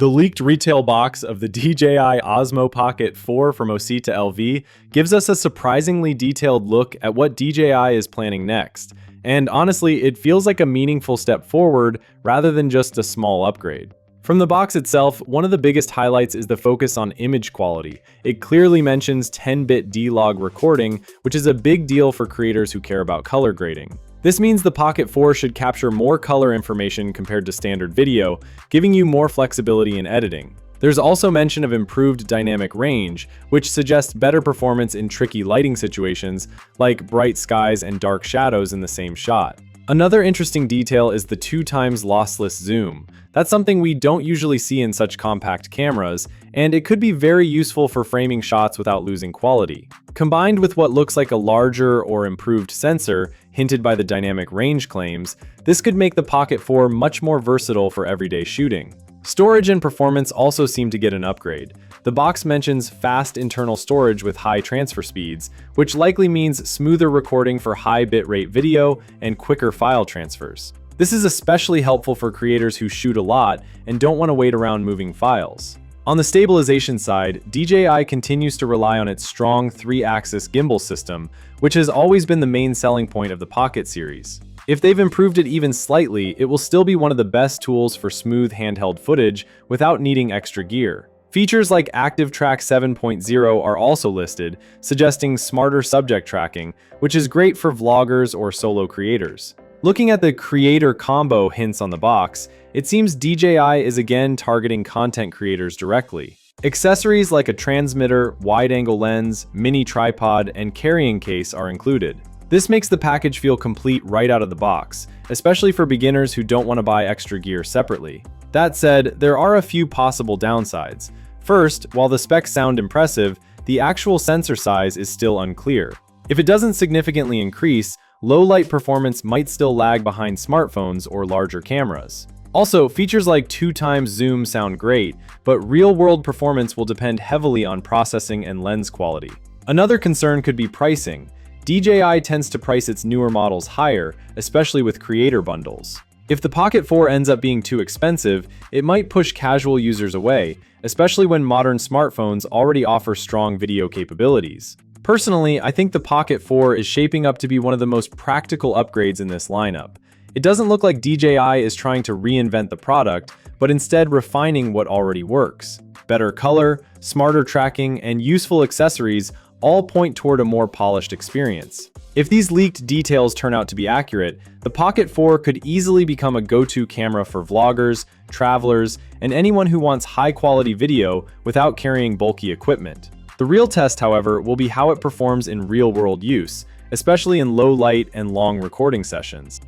The leaked retail box of the DJI Osmo Pocket 4 from Osita LV gives us a surprisingly detailed look at what DJI is planning next. And honestly, it feels like a meaningful step forward rather than just a small upgrade. From the box itself, one of the biggest highlights is the focus on image quality. It clearly mentions 10-bit D-Log recording, which is a big deal for creators who care about color grading. This means the Pocket 4 should capture more color information compared to standard video, giving you more flexibility in editing. There's also mention of improved dynamic range, which suggests better performance in tricky lighting situations, like bright skies and dark shadows in the same shot. Another interesting detail is the 2x lossless zoom. That's something we don't usually see in such compact cameras, and it could be very useful for framing shots without losing quality. Combined with what looks like a larger or improved sensor, hinted by the dynamic range claims, this could make the Pocket 4 much more versatile for everyday shooting. Storage and performance also seem to get an upgrade. The box mentions fast internal storage with high transfer speeds, which likely means smoother recording for high bitrate video and quicker file transfers. This is especially helpful for creators who shoot a lot and don't want to wait around moving files. On the stabilization side, DJI continues to rely on its strong 3-axis gimbal system, which has always been the main selling point of the Pocket series. If they've improved it even slightly, it will still be one of the best tools for smooth handheld footage without needing extra gear. Features like Active Track 7.0 are also listed, suggesting smarter subject tracking, which is great for vloggers or solo creators. Looking at the creator combo hints on the box, it seems DJI is again targeting content creators directly. Accessories like a transmitter, wide-angle lens, mini tripod, and carrying case are included. This makes the package feel complete right out of the box, especially for beginners who don't want to buy extra gear separately. That said, there are a few possible downsides. First, while the specs sound impressive, the actual sensor size is still unclear. If it doesn't significantly increase, low light performance might still lag behind smartphones or larger cameras. Also, features like 2x zoom sound great, but real-world performance will depend heavily on processing and lens quality. Another concern could be pricing. DJI tends to price its newer models higher, especially with creator bundles. If the Pocket 4 ends up being too expensive, it might push casual users away, especially when modern smartphones already offer strong video capabilities. Personally, I think the Pocket 4 is shaping up to be one of the most practical upgrades in this lineup. It doesn't look like DJI is trying to reinvent the product, but instead refining what already works. Better color, smarter tracking, and useful accessories all point toward a more polished experience. If these leaked details turn out to be accurate, the Pocket 4 could easily become a go-to camera for vloggers, travelers, and anyone who wants high-quality video without carrying bulky equipment. The real test, however, will be how it performs in real-world use, especially in low light and long recording sessions.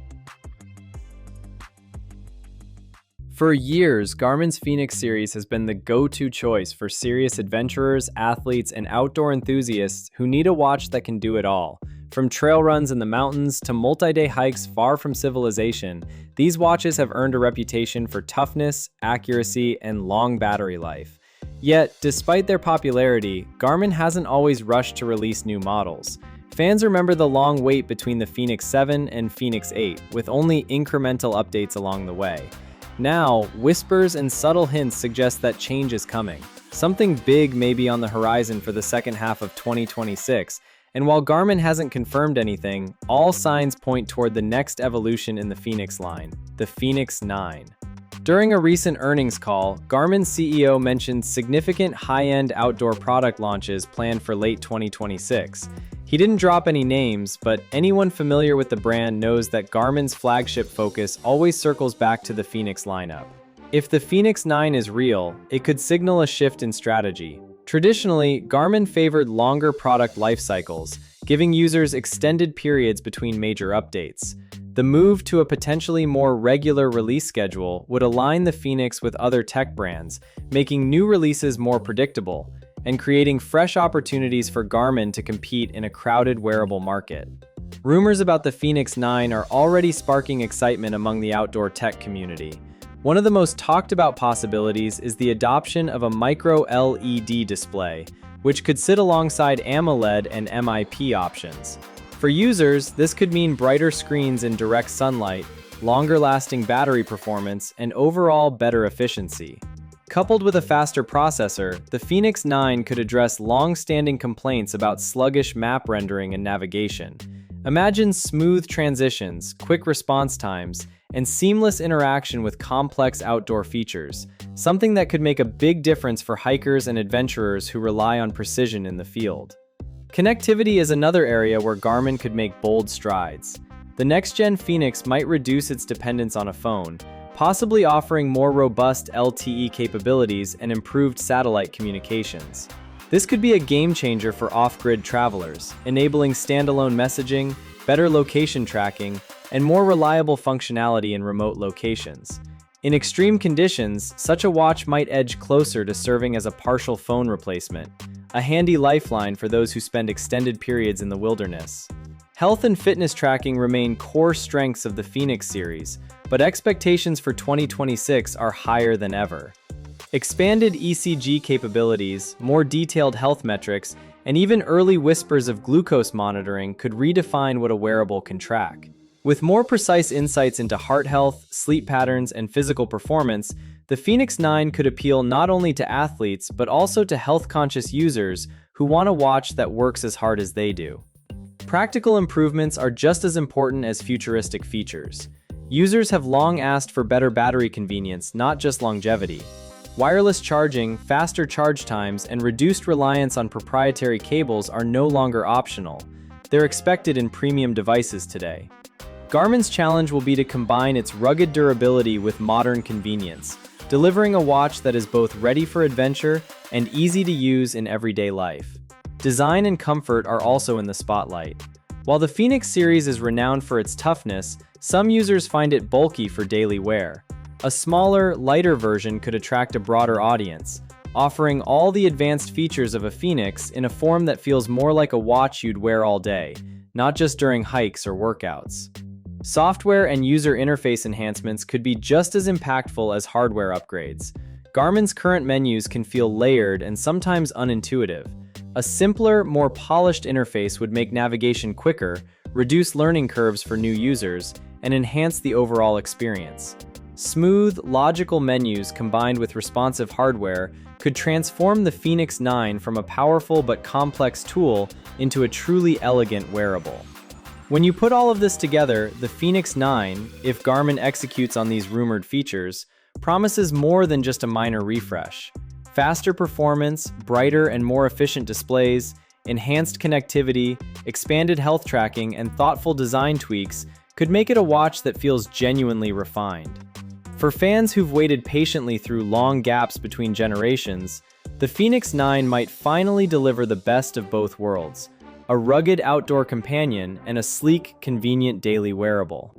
For years, Garmin's Fenix series has been the go-to choice for serious adventurers, athletes, and outdoor enthusiasts who need a watch that can do it all. From trail runs in the mountains to multi-day hikes far from civilization, these watches have earned a reputation for toughness, accuracy, and long battery life. Yet, despite their popularity, Garmin hasn't always rushed to release new models. Fans remember the long wait between the Fenix 7 and Fenix 8, with only incremental updates along the way. Now, whispers and subtle hints suggest that change is coming. Something big may be on the horizon for the second half of 2026, and while Garmin hasn't confirmed anything, all signs point toward the next evolution in the Fenix line, the Fenix 9. During a recent earnings call, Garmin's CEO mentioned significant high-end outdoor product launches planned for late 2026. He didn't drop any names, but anyone familiar with the brand knows that Garmin's flagship focus always circles back to the Fenix lineup. If the Fenix 9 is real, it could signal a shift in strategy. Traditionally, Garmin favored longer product life cycles, giving users extended periods between major updates. The move to a potentially more regular release schedule would align the Fenix with other tech brands, making new releases more predictable, and creating fresh opportunities for Garmin to compete in a crowded wearable market. Rumors about the Fenix 9 are already sparking excitement among the outdoor tech community. One of the most talked about possibilities is the adoption of a micro LED display, which could sit alongside AMOLED and MIP options. For users, this could mean brighter screens in direct sunlight, longer-lasting battery performance, and overall better efficiency. Coupled with a faster processor, the Fenix 9 could address long-standing complaints about sluggish map rendering and navigation. Imagine smooth transitions, quick response times, and seamless interaction with complex outdoor features, something that could make a big difference for hikers and adventurers who rely on precision in the field. Connectivity is another area where Garmin could make bold strides. The next-gen Fenix might reduce its dependence on a phone, possibly offering more robust LTE capabilities and improved satellite communications. This could be a game-changer for off-grid travelers, enabling standalone messaging, better location tracking, and more reliable functionality in remote locations. In extreme conditions, such a watch might edge closer to serving as a partial phone replacement, a handy lifeline for those who spend extended periods in the wilderness. Health and fitness tracking remain core strengths of the Fenix series, but expectations for 2026 are higher than ever. Expanded ECG capabilities, more detailed health metrics, and even early whispers of glucose monitoring could redefine what a wearable can track. With more precise insights into heart health, sleep patterns, and physical performance, the Fenix 9 could appeal not only to athletes but also to health-conscious users who want a watch that works as hard as they do. Practical improvements are just as important as futuristic features. Users have long asked for better battery convenience, not just longevity. Wireless charging, faster charge times, and reduced reliance on proprietary cables are no longer optional. They're expected in premium devices today. Garmin's challenge will be to combine its rugged durability with modern convenience, delivering a watch that is both ready for adventure and easy to use in everyday life. Design and comfort are also in the spotlight. While the Fenix series is renowned for its toughness, some users find it bulky for daily wear. A smaller, lighter version could attract a broader audience, offering all the advanced features of a Fenix in a form that feels more like a watch you'd wear all day, not just during hikes or workouts. Software and user interface enhancements could be just as impactful as hardware upgrades. Garmin's current menus can feel layered and sometimes unintuitive. A simpler, more polished interface would make navigation quicker, reduce learning curves for new users, and enhance the overall experience. Smooth, logical menus combined with responsive hardware could transform the Fenix 9 from a powerful but complex tool into a truly elegant wearable. When you put all of this together, the Fenix 9, if Garmin executes on these rumored features, promises more than just a minor refresh. Faster performance, brighter and more efficient displays, enhanced connectivity, expanded health tracking, and thoughtful design tweaks could make it a watch that feels genuinely refined. For fans who've waited patiently through long gaps between generations, the Fenix 9 might finally deliver the best of both worlds, a rugged outdoor companion and a sleek, convenient daily wearable.